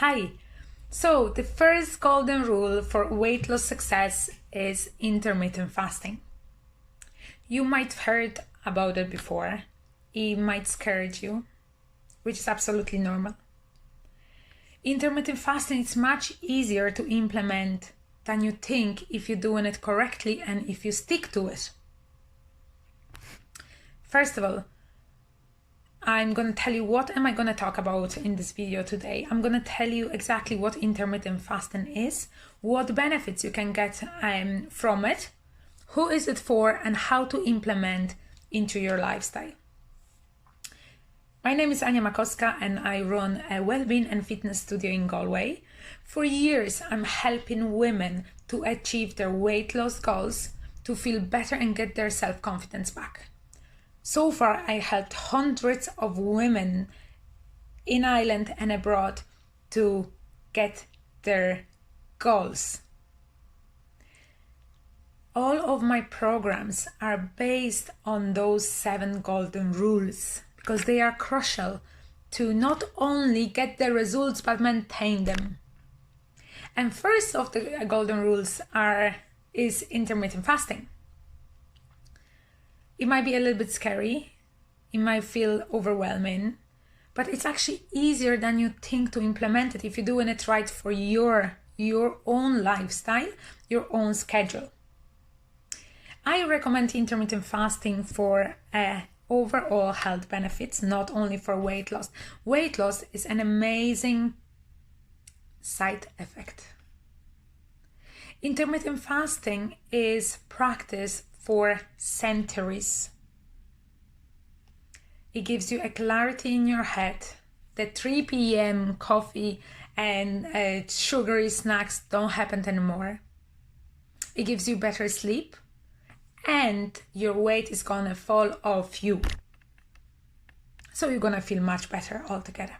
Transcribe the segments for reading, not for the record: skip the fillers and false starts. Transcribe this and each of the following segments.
Hi. So the first golden rule for weight loss success is intermittent fasting. You might have heard about it before. It might scare you, which is absolutely normal. Intermittent fasting is much easier to implement than you think if you're doing it correctly and if you stick to it. First of all, I'm going to tell you what am I going to talk about in this video today. I'm going to tell you exactly what intermittent fasting is, what benefits you can get from it, who is it for, and how to implement into your lifestyle. My name is Ania Makowska and I run a well-being and fitness studio in Galway. For years, I'm helping women to achieve their weight loss goals, to feel better and get their self-confidence back. So far, I helped hundreds of women in Ireland and abroad to get their goals. All of my programs are based on those 7 golden rules because they are crucial to not only get the results but maintain them. And first of the golden rules is intermittent fasting. It might be a little bit scary, it might feel overwhelming, but it's actually easier than you think to implement it if you're doing it right for your own lifestyle, your own schedule. I recommend intermittent fasting for overall health benefits, not only for weight loss. Weight loss is an amazing side effect. Intermittent fasting is practiced for centuries. It gives you a clarity in your head. The 3 p.m. coffee and sugary snacks don't happen anymore. It gives you better sleep and your weight is gonna fall off you. So you're gonna feel much better altogether.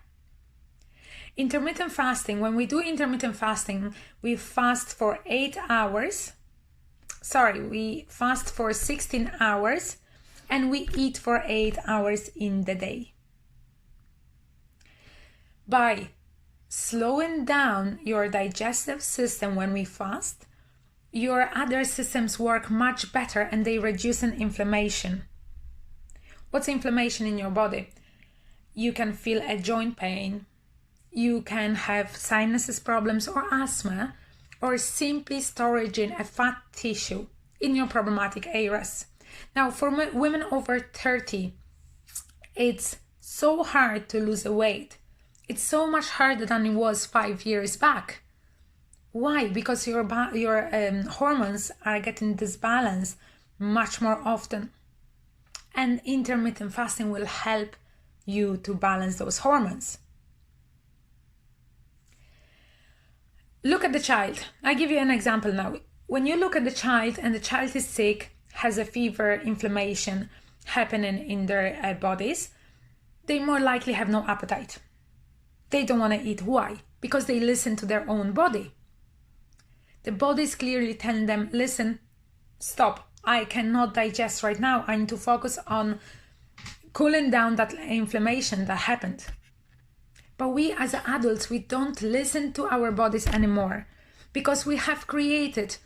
Intermittent fasting, when we do intermittent fasting, we fast for 8 hours. We fast for 16 hours and we eat for 8 hours in the day. By slowing down your digestive system when we fast, your other systems work much better and they reduce inflammation. What's inflammation in your body? You can feel a joint pain, you can have sinuses problems or asthma, or simply storage in a fat tissue in your problematic areas. Now, for women over 30, it's so hard to lose the weight. It's so much harder than it was 5 years back. Why? Because your hormones are getting disbalanced much more often. And intermittent fasting will help you to balance those hormones. Look at the child. I give you an example now. When you look at the child and the child is sick, has a fever, inflammation happening in their bodies, they more likely have no appetite. They don't want to eat. Why? Because they listen to their own body. The body is clearly telling them, listen, stop. I cannot digest right now. I need to focus on cooling down that inflammation that happened. But we as adults, we don't listen to our bodies anymore because we have created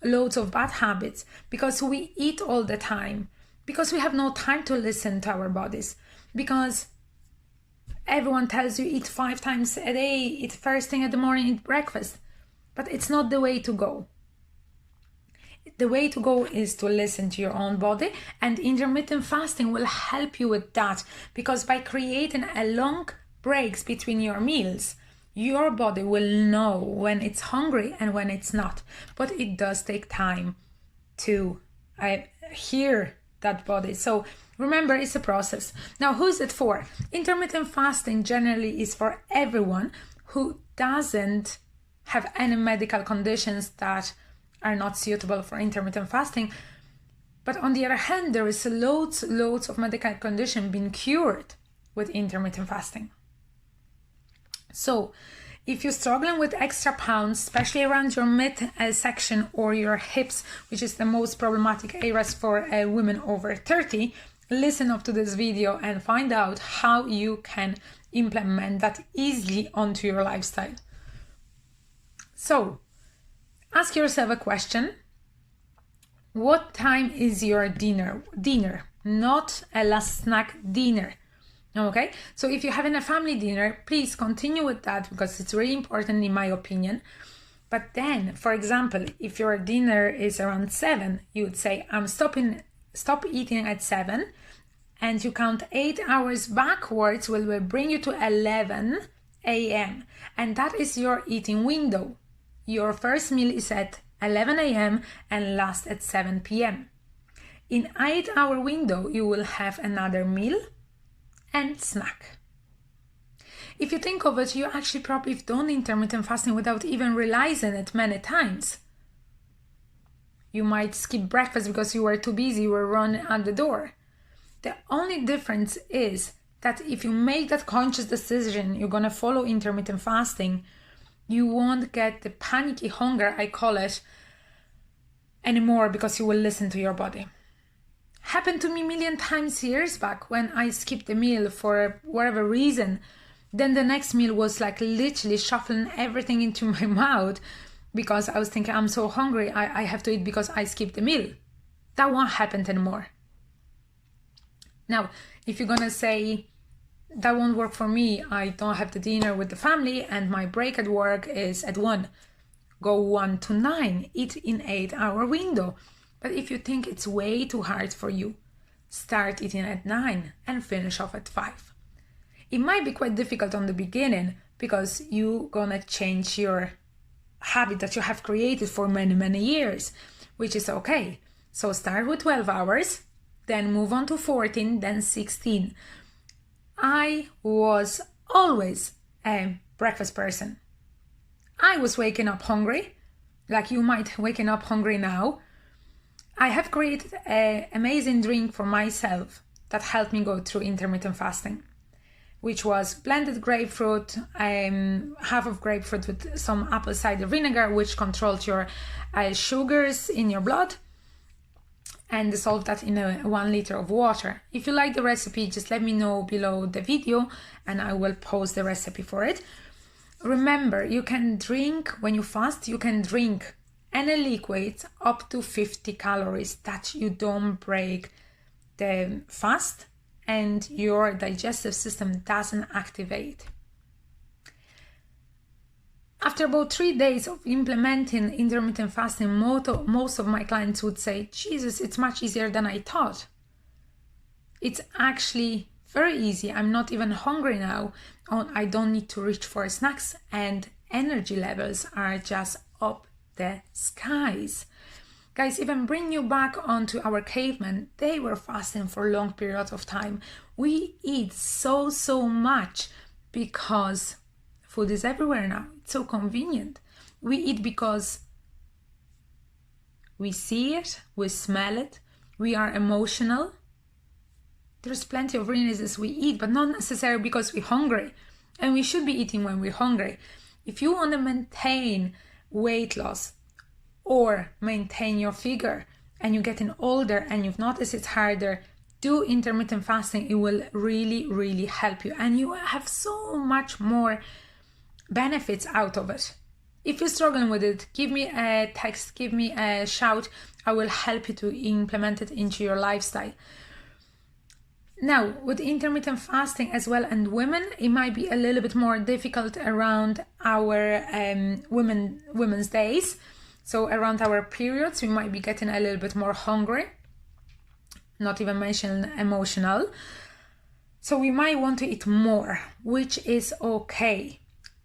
loads of bad habits, because we eat all the time, because we have no time to listen to our bodies, because everyone tells you eat 5 times a day, eat first thing in the morning, eat breakfast. But it's not the way to go. The way to go is to listen to your own body, and intermittent fasting will help you with that, because by creating a long breaks between your meals, your body will know when it's hungry and when it's not. But it does take time to hear that body. So remember, it's a process. Now, who is it for? Intermittent fasting generally is for everyone who doesn't have any medical conditions that are not suitable for intermittent fasting. But on the other hand, there is loads of medical conditions being cured with intermittent fasting. So if you're struggling with extra pounds, especially around your midsection or your hips, which is the most problematic areas for women over 30, listen up to this video and find out how you can implement that easily onto your lifestyle. So ask yourself a question. What time is your dinner? Dinner, not a last snack, dinner. Okay, so if you're having a family dinner, please continue with that because it's really important in my opinion. But then, for example, if your dinner is around 7, you would say, stop eating at 7, and you count 8 hours backwards, will bring you to 11 a.m. And that is your eating window. Your first meal is at 11 a.m. and last at 7 p.m. In 8-hour window, you will have another meal and snack. If you think of it, you actually probably have done intermittent fasting without even realizing it many times. You might skip breakfast because you were too busy, you were running out the door. The only difference is that if you make that conscious decision, you're going to follow intermittent fasting, you won't get the panicky hunger, I call it, anymore because you will listen to your body. Happened to me a million times years back when I skipped a meal for whatever reason. Then the next meal was like literally shuffling everything into my mouth because I was thinking, I'm so hungry, I have to eat because I skipped the meal. That won't happen anymore. Now, if you're gonna say, that won't work for me, I don't have the dinner with the family and my break at work is at 1. Go 1 to 9, eat in 8-hour window. But if you think it's way too hard for you, start eating at 9 and finish off at 5. It might be quite difficult on the beginning because you're gonna change your habit that you have created for many, many years, which is okay. So start with 12 hours, then move on to 14, then 16. I was always a breakfast person. I was waking up hungry, like you might waking up hungry now. I have created an amazing drink for myself that helped me go through intermittent fasting, which was blended grapefruit, half of grapefruit with some apple cider vinegar, which controlled your sugars in your blood, and dissolve that in 1 liter of water. If you like the recipe, just let me know below the video and I will post the recipe for it. Remember, you can drink, when you fast, you can drink any liquids up to 50 calories that you don't break the fast and your digestive system doesn't activate. After about 3 days of implementing intermittent fasting, most of my clients would say, Jesus, it's much easier than I thought. It's actually very easy. I'm not even hungry now. I don't need to reach for snacks and energy levels are just up the skies. Guys, even bring you back onto our cavemen, they were fasting for long periods of time. We eat so much because food is everywhere now. It's so convenient. We eat because we see it, we smell it, we are emotional. There's plenty of reasons we eat, but not necessarily because we're hungry. And we should be eating when we're hungry. If you want to maintain weight loss or maintain your figure and you're getting older and you've noticed it's harder, do intermittent fasting. It will really help you and you will have so much more benefits out of it. If you're struggling with it, give me a text, give me a shout. I will help you to implement it into your lifestyle. Now, with intermittent fasting as well, and women, it might be a little bit more difficult around our women's days. So around our periods, we might be getting a little bit more hungry, not even mention emotional. So we might want to eat more, which is okay.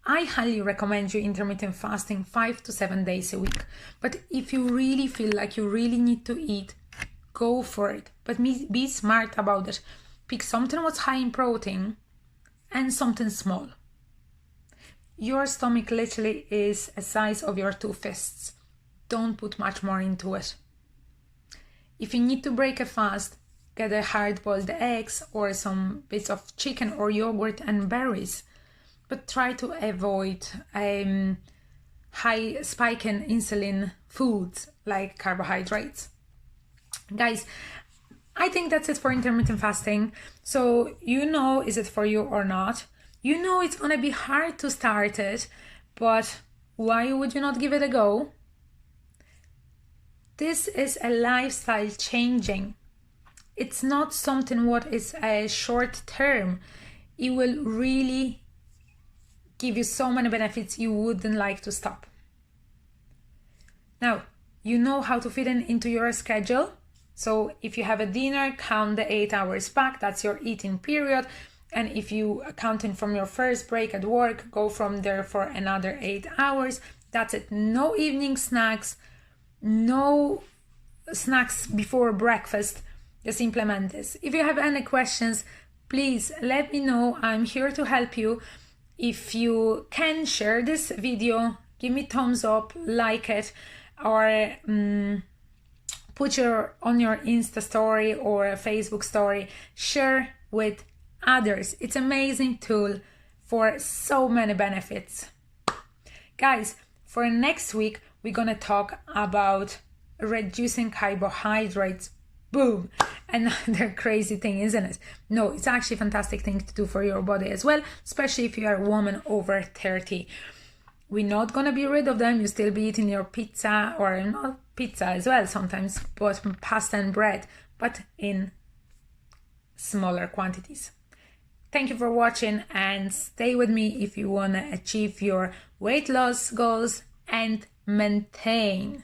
I highly recommend you intermittent fasting 5 to 7 days a week. But if you really feel like you really need to eat, go for it. But be smart about it. Pick something what's high in protein and something small. Your stomach literally is the size of your 2 fists. Don't put much more into it. If you need to break a fast, get a hard-boiled eggs or some bits of chicken or yogurt and berries. But try to avoid high spike in insulin foods like carbohydrates. Guys, I think that's it for intermittent fasting. So you know, is it for you or not? You know it's gonna be hard to start it, but Why would you not give it a go? This is a lifestyle changing. It's not something what is a short term. It will really give you so many benefits you wouldn't like to stop. Now, you know how to fit it into your schedule. So if you have a dinner, count the 8 hours back, that's your eating period. And if you counting from your first break at work, go from there for another 8 hours. That's it. No evening snacks, no snacks before breakfast. Just implement this. If you have any questions, please let me know. I'm here to help you. If you can share this video, give me thumbs up, like it, or put on your Insta story or a Facebook story. Share with others. It's an amazing tool for so many benefits. Guys, for next week, we're gonna talk about reducing carbohydrates. Boom! Another crazy thing, isn't it? No, it's actually a fantastic thing to do for your body as well, especially if you are a woman over 30. We're not gonna be rid of them. You still be eating your pizza, or not pizza as well sometimes, but pasta and bread, but in smaller quantities. Thank you for watching, and stay with me if you wanna achieve your weight loss goals and maintain